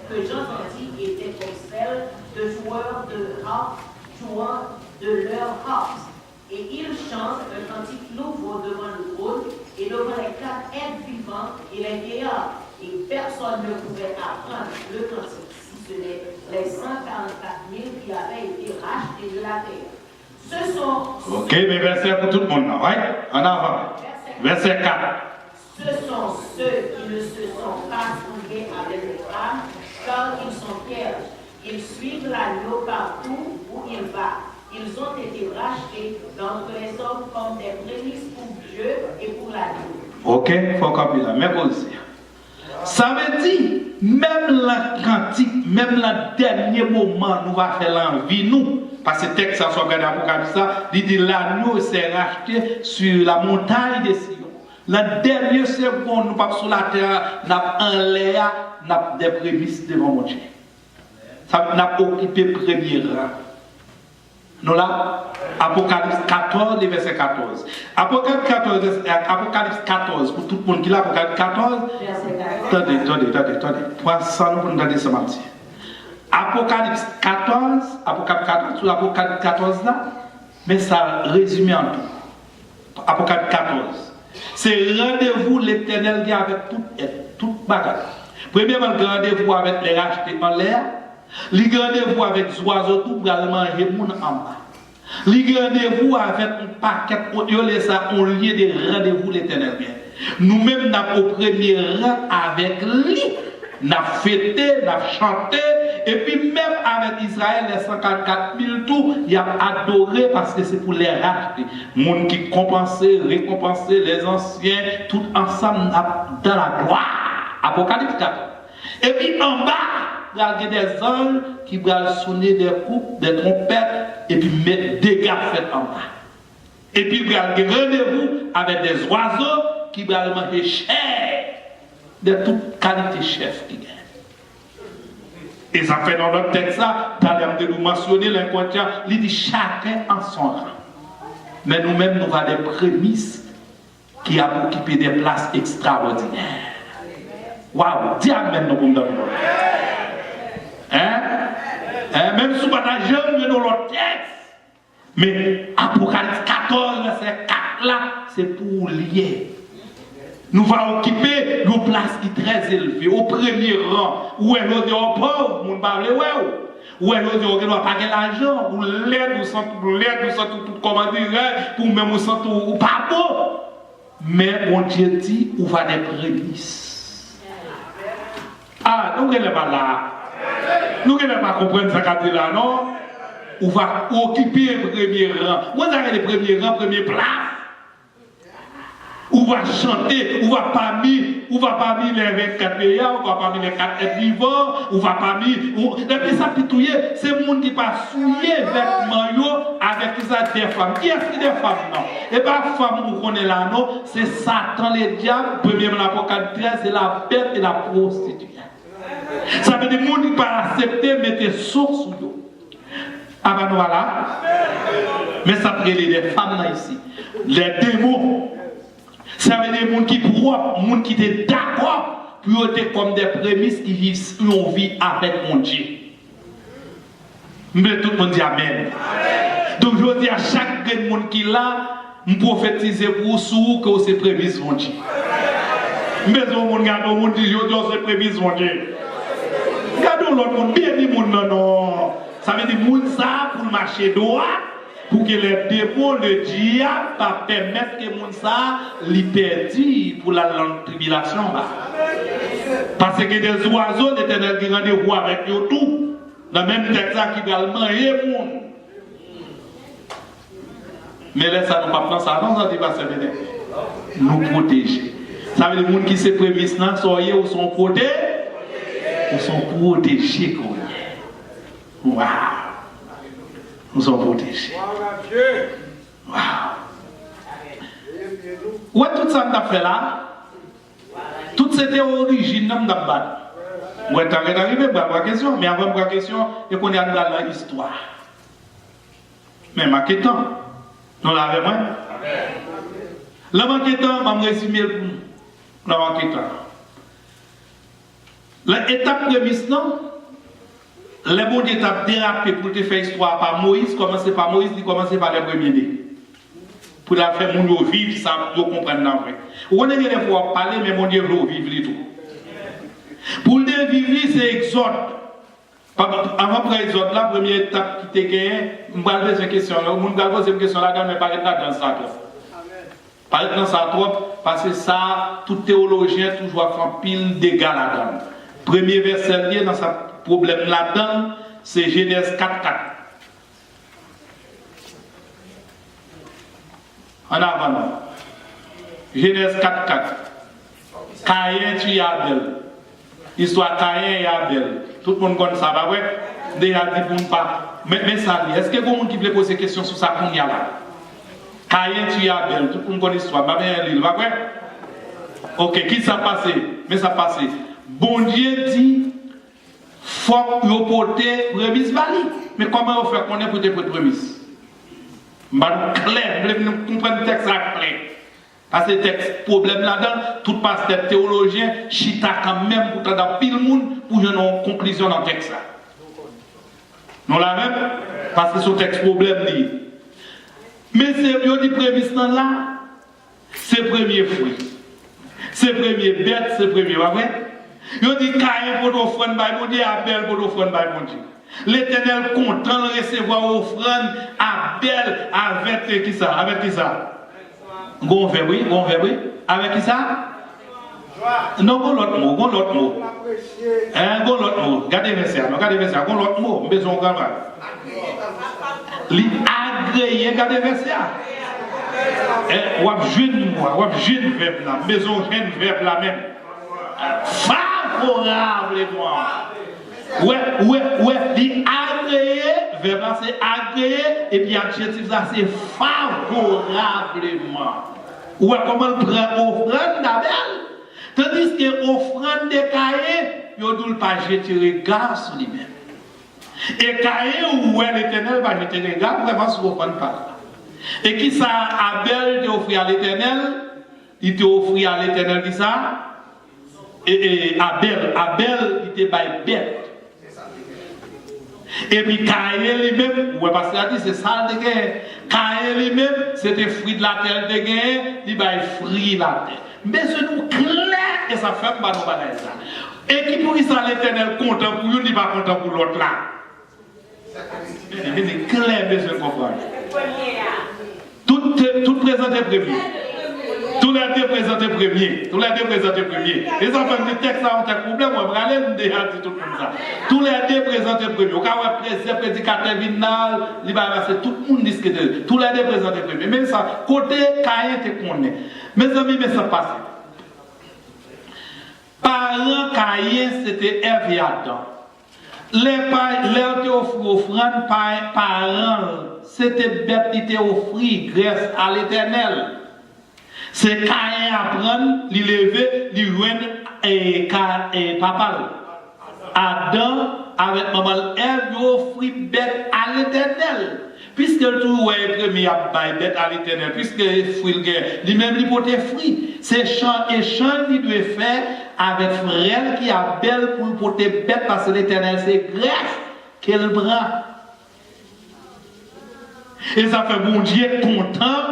que j'entendis était comme celle de joueurs de harpe jouant de leur harpe. Et ils chantent un cantique nouveau devant le trône et devant les 4 êtres vivants et les vieillards. Et personne ne pouvait apprendre le cantique, si ce n'est les 144 000 qui avaient été rachetés de la terre. Ce sont... Ok, mais verset pour tout le monde, right? En avant. Verset 4. Ce sont ceux qui ne se sont pas souillés avec les femmes, car ils sont vierges. Ils suivent l'agneau partout où il va. Ils ont été rachetés d'entre les hommes comme des prémices pour Dieu et pour l'agneau. Ok, il faut comprendre là. Mais aussi. Ça veut dire, même la cantique, même le dernier moment, nous va faire l'envie, nous. Parce que le texte, ça soit regardé Apocalypse, il dit l'agneau s'est racheté sur la montagne de Sion. La dernière seconde, nous pas sur la terre, nous avons en l'air, nous avons des prémices devant mon Dieu. Ça nous a occupé le premier rang. Nous là, Apocalypse 14, verset 14. Apocalypse 14, pour tout le monde qui l'a, Apocalypse 14. Attendez. 300 pour nous donner ce matin. Apocalypse 14, sur Apocalypse 14 là, mais ça résumé en tout. Apocalypse 14. C'est rendez-vous l'éternel qui avec tout bagage. Premièrement, le rendez-vous avec les rachetés en l'air. Le rendez-vous avec les oiseaux tout pour aller manger moun en bas. Le rendez-vous avec un paquet, on lieu de rendez-vous l'éternel bien. Nous-mêmes, nous avons au premier rang avec lui. Nous avons fêté, nous avons chanté. Et puis même avec Israël, les 144 000 tout, il a adoré parce que c'est pour les racheter. Monde qui compensait, récompensait les anciens, tout ensemble dans la gloire. Apocalypse 4. Et puis en bas, il y a des anges qui vont sonner des coupes, des trompettes, et puis mettre des gars faits en bas. Et puis il y a des rendez-vous avec des oiseaux qui vont manger chair, de toute qualité chef qui gagne. Et ça fait dans notre texte ça, dans de nous mentionner l'inconscient, il dit chacun en son rang. Mais nous-mêmes, nous avons des prémices qui ont occupé des places extraordinaires. Waouh, dis amen, nous pouvons donner. Même si on n'a jamais dans l'autre texte. Mais Apocalypse 14, verset 4 là, c'est pour lier. Nous allons occuper nos places qui sont très élevées, au premier rang. Où est l'autre pauvre, nous ne parlons pas. Où est l'autre qui ne doit pas gagner l'argent, ou l'aide, ou sans tout comment dire, ou même sans tout, ou pas beau. Mais mon Dieu dit, où va des prémices. Ah, nous ne sommes pas là. Nous ne sommes pas comprendre ce qu'on dit là, non? Où va occuper le premier rang. Vous avez le premier rang, première place. Où va chanter, où va pas mis les 24 pays, où va pas mis les 4 êtres vivants, où va pas mis. Et puis ça pitouiller, c'est le monde qui va souiller vêtements avec ça des femmes. Qui est-ce qui des femmes non? Et pas femme où on est là non, c'est Satan le diable, premier l'Apocalypse 13, c'est la bête et la prostituée. Ça veut dire que les gens qui ne peuvent pas accepter, mettre source sur eux. Ah ben voilà. Mais ça peut aider les femmes là ici. Les démons. Ça veut dire les gens qui propres, les gens qui étaient d'accord pour être comme des prémices qui vivent une vie avec mon Dieu. Mais tout le monde dit Amen. Donc je dis à chaque monde qui est là, je prophétise pour vous que c'est prémices mon Dieu. Mais on regarde le monde dit c'est prémices mon Dieu. Regardons l'autre monde, bien dit monde non. Ça veut dire monde ça pour marcher droit. Pour que les démons, le diable, pas permettre que les gens les perdent pour la longue tribulation. Parce que des oiseaux, l'Éternel qui rendez-vous avec eux tout, dans le même texte qui va manger les gens. Mais là, ça ne va pas prendre ça, non, ça ne va pas nous protéger. Ça veut dire que les gens qui se prémissent, ou sont protégés, ou sont protégés. Waouh! Nous sommes protégés. Waouh! Où est tout ça que tu as fait là? Toute cette origine de la Où est-ce que tu arrivé à la question? Mais avant la question, et qu'on est dans l'histoire. Mais ma question, nous l'avons moins. Le maquettant, je vais résumer le maquettant. L'étape prémisse, non? Les bons Dieu t'a dérapé pour te faire histoire par Moïse, commencer par Moïse, il commence par les premiers nés. Pour la faire mon Dieu vivre, ça vous comprendre dans vrai. On est des fois parler, mais mon Dieu veut vivre les tout. Pour le vivre, c'est Exode. Avant Exode, la première étape qui était gagnée, je vais poser cette question-là. Je vais poser cette question-là, mais pas dans ça trop. Pas dans ça trop, parce que ça, tout théologien toujours fait pile dégâts là-dedans. Premier verset dans sa problème là-dedans, c'est Genèse 4.4. En avant. Genèse 4.4. Caïn tue Abel. Histoire Caïn et Abel. Tout le monde connaît ça, bah ouais. Déjà dit pour ne pas. Mais ça, est-ce que vous qui voulez poser question sur ça qu'on y a là? Caïn tue Abel. Tout le monde connaît l'histoire. Bah bien, il va ouais. Ok, qui ça passé? Mais ça passé. Bon Dieu dit, faut vous porter prémisse valide. Mais comment on fait qu'on est pour te porter prémisse? Mal clair, vous comprenez le texte clair. Parce que le texte, problème là-dedans, tout pasteur théologien, chita quand même pour t'aider pile le monde pour une conclusion dans le texte là. Non la même? Parce que ce texte problème dit. Mais c'est bien dit prémisse là, c'est premier fruit. C'est premier bête, c'est premier, pas vrai? Yo dit Caïn pour offrande by bon Dieu, Abel pour offrande by bon Dieu. L'Éternel content de recevoir offrande Abel avec qui ça? Avec qui ça? Gon fait oui, avec qui ça? Non, gon l'autre mot, gon l'autre mot. Gon l'autre mot. Regardez verset, gon l'autre mot, besoin grand mal. Li agréé, regardez verset. Wap jeune verbe là, maison jeune verbe là même. Favorable moi. Ouais, li agréé, verbe là c'est agréé et puis adjectif là c'est favorablement. Ouais, comment on prend offrande d'Abel? Tandis que offrande de Caïn, yo doit pas jeter regard sur lui-même. Et Caïn ou l'Éternel va jeter regard vraiment sur offrande par. Et qui ça Abel t'a offert à l'Éternel? Il t'a offert à l'Éternel qui ça? Et Abel il t'a bail bête. Et puis Caïn lui-même, ouais parce qu'il a dit c'est ça de guerre. Caïn lui-même, c'était fruit de la terre de guerre, il bail fruit la terre. Mais c'est nous clair et ça fait pas nos bagages ça. Et qui pour ça l'Éternel content pour lui, il pas content pour l'autre là. C'est clair, besoin de comprendre. Tout présenté premier. Tous les deux présentés premiers. Les enfants du texte ont un problème, on va aller nous dire tout comme ça. Tous les deux présentés premiers. Au cas où le prédicateur vinal, il va passer tout le monde discuter. Tous les deux présentés premiers. Même ça, côté Caïn, tu connais. Mes amis, mais ça passe. Parents Caïn, c'était Ève et Adam. Les offrandes parents, c'était bête, il était offert grâce à l'Éternel. C'est Caïn apprendre, lui lever, lui joindre et papa. Adam, avec maman Ève, lui offrit bête à l'Éternel. Puisque le tout est premier à bête à l'Éternel, puisque le fruit lui-même lui porte fruit. C'est champ et champ qu'il doit faire avec frère qui a belle pour porter bête parce que l'Éternel c'est grâce qu'elle prend. Et ça fait bon Dieu content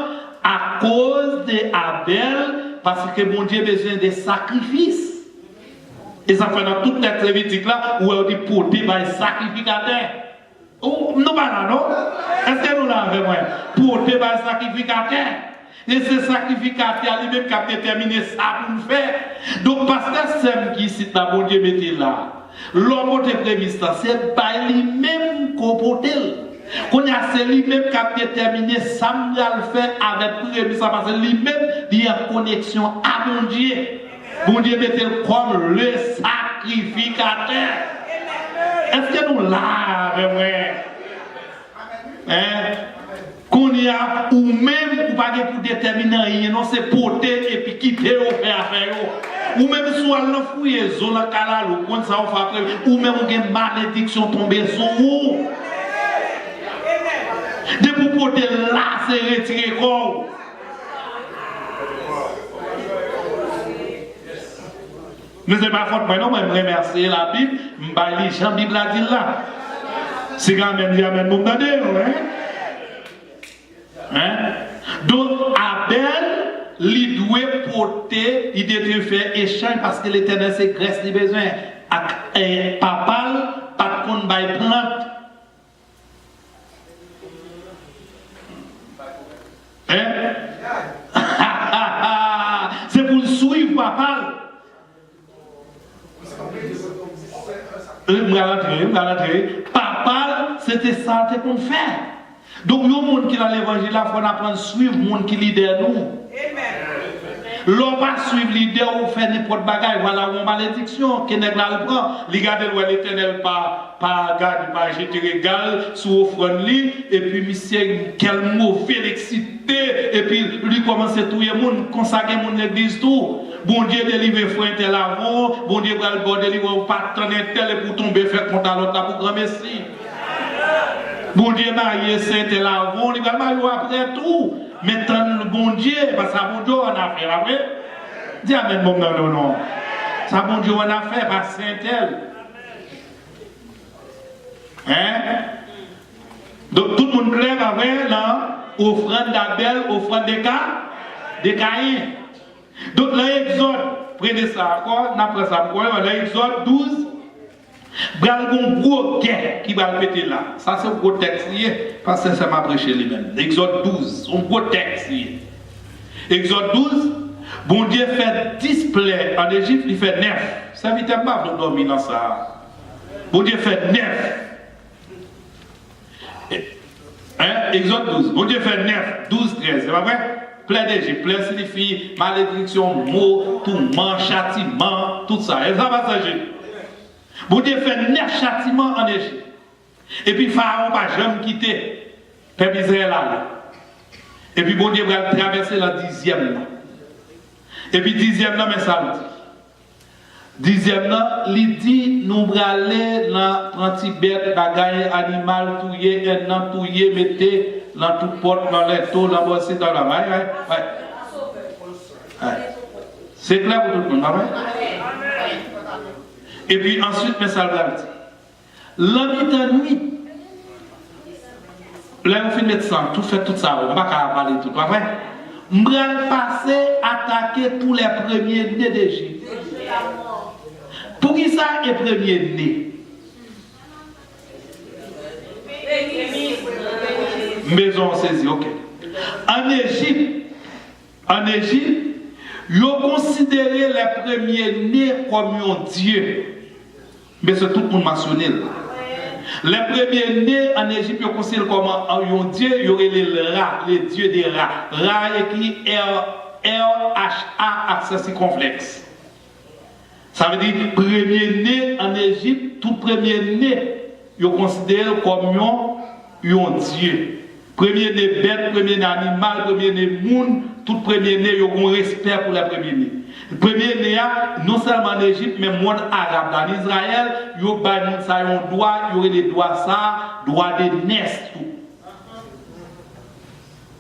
à cause d'Abel parce que bon Dieu a besoin de sacrifices. Et ça fait dans toute cette lévitique là où on dit porter par sacrificateur. Nous pas là, non? Est-ce que nous l'avons vraiment? Porter par sacrificateur. Et ce sacrificateur lui-même qui a déterminé ça pour nous faire. Donc, parce que c'est qui cite la bon Dieu mettez là. L'homme qui est prémisse, c'est pas lui-même qu'on porte. C'est lui-même qui a déterminé ça pour le faire avec prémisse parce que lui-même il y a connexion à mon Dieu. Bon Dieu mettez comme le sacrificateur. Est-ce que nous l'avons? Qu'on y a ou même ou pas pour déterminer rien, non c'est porter et puis quitter au faire ou même soit le fouiller zone calal ou comme ça on fait après ou même une malédiction tomber sur vous. De pour porter là c'est retirer corps. Mais c'est pas faute, moi non, je remercie la Bible, je lis Jean Bible a dit là. C'est quand même dit amen, mon dadé, hein? Donc, Abel, il doit porter, il doit faire échange parce que l'Éternel c'est grâce des besoins. Papa, pas de compte by plante. Hein? C'est pour suivre papa. Papa, c'était ça qu'on fait. Donc, il y a des gens qui dans l'évangile, il faut apprendre à suivre les gens qui leader nous. L'on va suivre leader ou faire n'importe bagaille. Voilà une malédiction. Qui n'est pas le prend. Regardez l'Éternel pas garde, pas jeter régal sous offrande. Et puis, monsieur, quel mauvais excité. et puis lui commence à tuer les gens, consacrer les gens l'église tout. Bon Dieu délivre frère tel avant, bon Dieu va le délivrer pas tel et pour tomber faire compte à l'autre pour grand messie. Bon Dieu marié saint tel avant, il va marier après tout. Maintenant le bon Dieu, parce que bon Dieu en a fait après. Dis amen bon non. Ça bon Dieu en a fait pas saint tel. Hein? Donc tout le monde clair avec là, offrande d'Abel, offrande de Caïn. Donc l'Exode, prenez ça encore, n'après ça, l'Exode 12, il y a un gros guerre qui va le péter là. Ça c'est un gros texte, parce que ça m'a prêché lui-même. Exode 12, un gros texte. Exode 12, bon Dieu fait 10 plaies en Égypte, il fait 9. Ça ne vient pas de dormir dans ça. Bon Dieu fait 9. Hein? Exode 12. Bon Dieu fait 9, 12, 13. C'est pas vrai? Plein d'Égypte. Plein signifie malédiction, mot, tourment, châtiment, tout ça. Et ça va s'agir. Bon Dieu fait 9 châtiments en Égypte. Et puis Pharaon va jamais quitter peuple Israël là. Et puis bon Dieu va traverser la 10e là. Et puis 10e là, mais ça le dit. 10e là, il dit, nous allons aller dans la bête, bagaille, animal, touiller, un an, touiller, mettez dans toute porte, dans les taux, dans le dans la main. Ouais. C'est clair pour tout le monde, ouais? Et puis ensuite, mais ça le dit. L'habitant nuit, là, on fait mettre ça, tout fait tout ça, on ne va pas parler tout, pas vrai? On va passer, attaquer tous les premiers nés d'Égypte. Pour qui ça est premier né? Maison saisie, ok. En Égypte, ils ont considéré les premiers nés comme un dieu. Mais c'est tout le monde mentionné. Les premiers nés en Égypte, ils ont considéré comme un dieu, il y aurait les rats, les dieux des rats. Rats écrit R-H-A, accent circonflexe. Ça veut dire premier né en Égypte, tout premier né, ils considèrent comme un dieu. Premier né bête, premier né animal, premier né monde, tout premier né, ils ont respect pour le premier né. Le premier né, non seulement en Égypte, mais le monde arabe. Dans Israël, ils ont un droit, ils ont les droits ça, droit de naissance.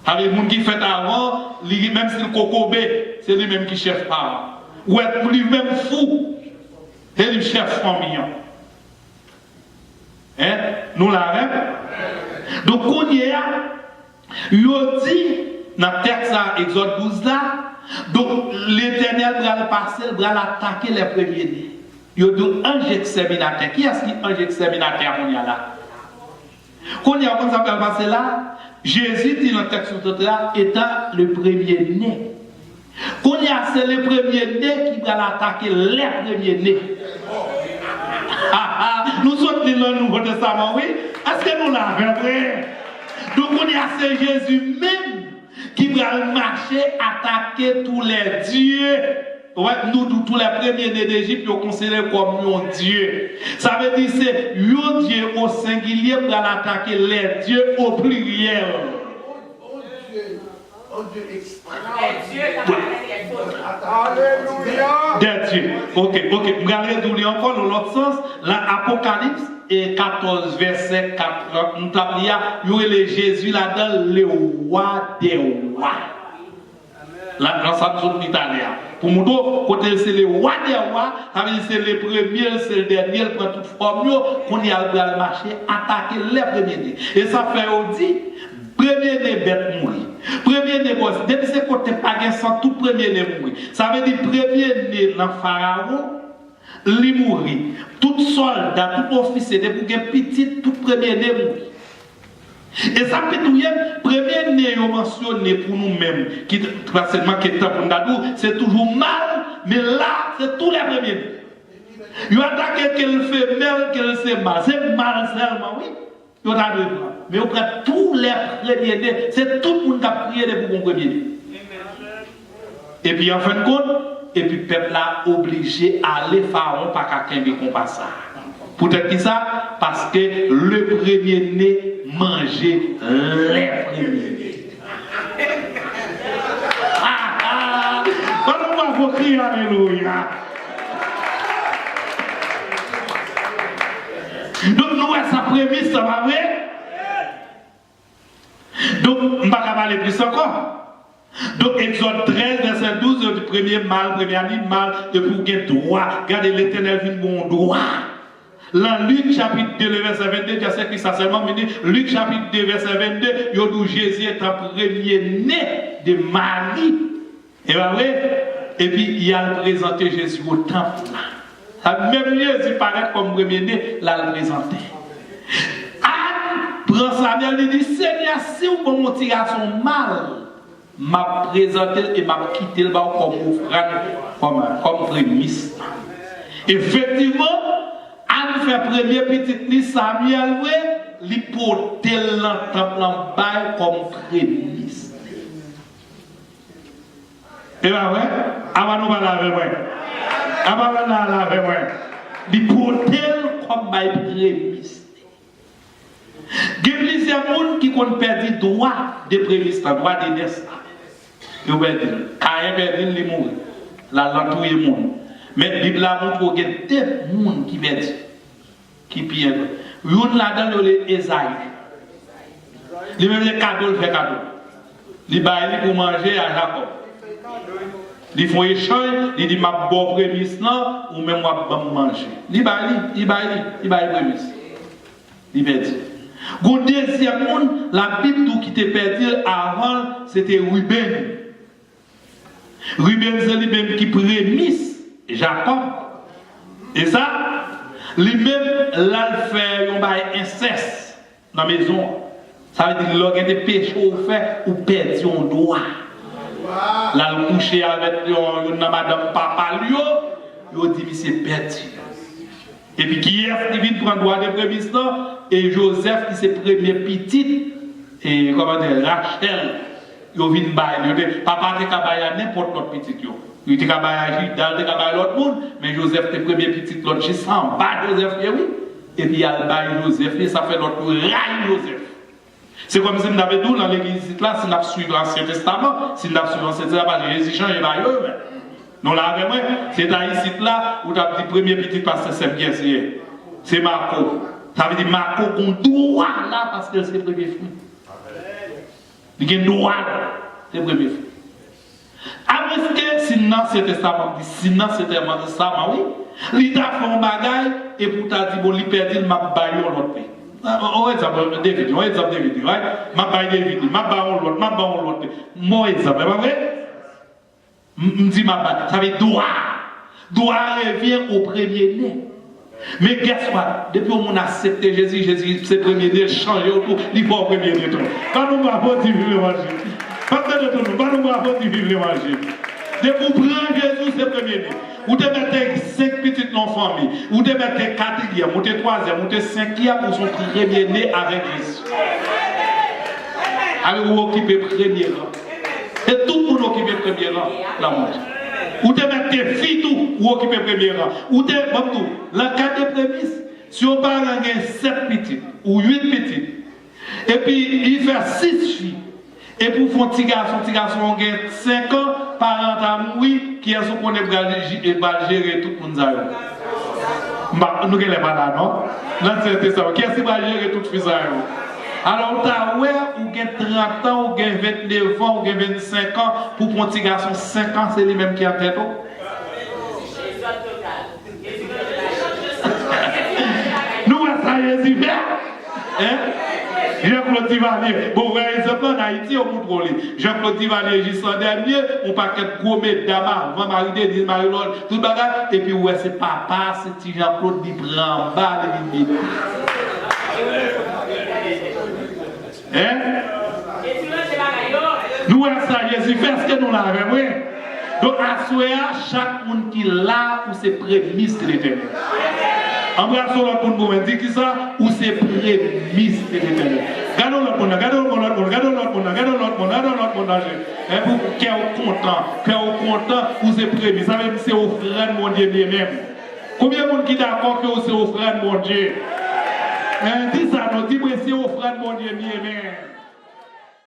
Avec les gens qui fait avant, même si le cocobé, c'est lui-même qui chef parent. Ou être lui-même fou, c'est le chef famille. Hein? Nous l'avons. Donc, on y a, il dit, dans le texte Exode 12 là, donc l'Éternel va le passer, va l'attaquer les premiers nés. Il y a deux anges exterminateurs. Qui est-ce qui est ange exterminateur qu'on y a là? Qu'on y a, comment ça peut passer là? Jésus dit dans le texte là, étant le premier né. Qu'on y a, c'est le premier né qui va l'attaquer les premiers nés. Nous sommes dans le Nouveau Testament, oui? Est-ce que nous l'avons vrai? Donc on y a, c'est Jésus même qui va marcher, attaquer tous les dieux. Ouais, nous, tous les premiers nés d'Égypte, nous considérons comme un dieu. Ça veut dire que c'est un dieu au singulier pour attaquer les dieux au pluriel. Des dieux. Ok. Je vais aller encore dans l'autre sens. L'Apocalypse et 14, verset 4. Nous avons dit Jésus là-dedans, le roi des rois. Là, dans sa zone italien. Pour nous, côté c'est le roi des rois, c'est le premier, c'est le dernier, il prend toute forme, qu'on y a le marché, attaquer les premiers. Et ça fait aussi. Premier né bête mourir. Premier né boss. Depuis ce côté pas sans tout premier né mourir. Ça veut dire premier né dans Pharaon, lui mourir. Tout soldat, tout officier, depuis qu'un petit, tout premier né mourir. Et ça peut tout premier né mentionné pour nous-mêmes, qui facilement qui est pour nous, c'est toujours mal, mais là, c'est tous les premiers nés. Il attaque qu'elle fait mal, qu'elle fait mal. C'est mal seulement, oui. Mais on prend tous les premiers nés, c'est tout le monde qui a prié pour mon premier né. Et puis en fin de compte, et puis le peuple a obligé à aller Pharaon par quelqu'un qui combat ça. Peut-être que ça, parce que le premier né mangeait les premiers nés. crie alléluia. Donc nous avons sa prémisse, ça va vrai? Donc, on ne va pas parler plus encore. Donc, Exode 13, verset 12, du premier mal, premier animal, et pour qu'il y ait droit. Regardez, l'Éternel vit bon droit. Dans Luc chapitre 2, le verset 22, Dieu sait que ça seulement me dit, Luc chapitre 2, verset 22, il dit Jésus est un premier-né de Marie. Et bien vrai? Et puis, il a présenté Jésus au temple. Même Jésus paraît comme premier-né, là, le présenté. Anne prend sa mère, il dit Seigneur, si vous pouvez mon petit garçon mal, m'a présenté et m'a quitté le bas comme offrande, comme prémisse. Effectivement, Anne fait premier petit Samuel, il porte le temple en bas comme prémisse. Et bien, ouais, avant nous laver, avant nous laver, il porte comme prémisse. Il y a plusieurs personnes qui ont perdu le droit de prémisse, le droit de naissance. Ils ont perdu. Quand ils ont perdu, ils mourent. La langue est monde. Mais la Bible a montré qu'il y a deux personnes qui perdent. Qui perdent. L'une là-dedans, c'est Esaïe. Il même les cadeaux, il fait cadeau. Il baille pour manger à Jacob. Il font échange, il dit ma bonne prémisse là, ou même moi vais manger. Il baille prémisse. Il perd. Le deuxième monde, la Bible qui était perdu avant, c'était Ruben. Ruben, c'est lui-même qui prémisse Jacob. Et ça, lui-même, là, il fait un inceste dans la maison. Ça veut dire qu'il y a des péchés au fait ou perdu un droit. Là, il couche avec madame papa, il dit que c'est perdu. Et puis qui est qui vient prendre droit de prémisse là, et Joseph qui c'est premier petit, et comment dire, Rachel, il vient bailler. Papa te kabaya n'importe l'autre petit yo. Il te kabaya Judas, te kabaya l'autre monde, mais Joseph te premier petit l'autre qui s'en bat Joseph oui. Et puis il a baille Joseph, et ça fait l'autre raille Joseph. C'est comme si nous avons dit dans l'église là, si nous suivons l'Ancien Testament, si nous suivons l'Ancien Testament, Jésus change et baille eux. Non, là, c'est dans ici là où tu as dit premier petit pasteur Saint-Pierre. C'est Marco. Ça veut dire Marco qu'on doit là parce que c'est le premier fruit. Il y a un droit là, c'est le premier fruit. Après que si dans ce testament, si dans ce testament, oui, il t'a fait un bagage et pour t'a dit, bon, il perdit, il m'a baillé l'autre pays. On exemple David, right? M'a baillé David, m'a baillé l'autre. Mon exemple, c'est pas vrai? M'dit ma ça veut droit revient au premier-né. Mais guess what? Depuis qu'on a accepté Jésus c'est premier-né, changé autour, il faut au premier-né. Pas nous pas vivre l'évangile. Pas nous pas vivre l'évangile. Depuis qu'on prend Jésus c'est premier-né. Ou te mettez 5 petites non-familles, ou te mettez 4e, ou te 3e, ou te 5e pour son premier-né avec Jésus. Alors vous occupez premier rang. Et tout le monde occupe le premier rang, la montre. Ou te mettre tes filles tout, ou occuper le premier rang. Ou te mettre tout. La carte de prémisse, si on parle de 7 petites, ou 8 petites, et puis il fait 6 filles, et pour faire un petit garçon, on gagne 5 ans, parents à mourir, qui est ce qu'on est gérer tout le monde. Nous ne sommes pas là, non? Qui est-ce qui va gérer tout le monde? Alors, tu as ou 30 ans, ou 29 ans, ou 25 ans, pour un petit garçon 5 ans, c'est lui-même qui a tête. Nous, ça y est, c'est bien. Jean-Claude Tivalier, bon, par exemple, en Haïti, on contrôle. Jean-Claude Tivalier, juste l'an dernier, on paquet de gros mesdames, avant Marie-Dé, dit Marie-Lol, tout le bagage, et puis, ouais, c'est papa, c'est petit Jean-Claude qui prend en bas, les bébés. Nous, ça, Jésus fait ce que nous l'avons, oui. Donc, à ce chaque monde qui l'a, ou c'est prémisse de l'éternel. Embrassons l'autre monde pour me dire que ça, ou c'est prémisse de l'éternel. Gardons l'autre monde, gardons l'autre monde. Et pour qu'il y content, ou c'est prémisse. Ça veut dire que c'est offrande, mon Dieu, lui-même. Combien de monde qui est d'accord que c'est offrande, mon Dieu? Dis ça, nous disons que c'est offrande, mon Dieu, lui-même.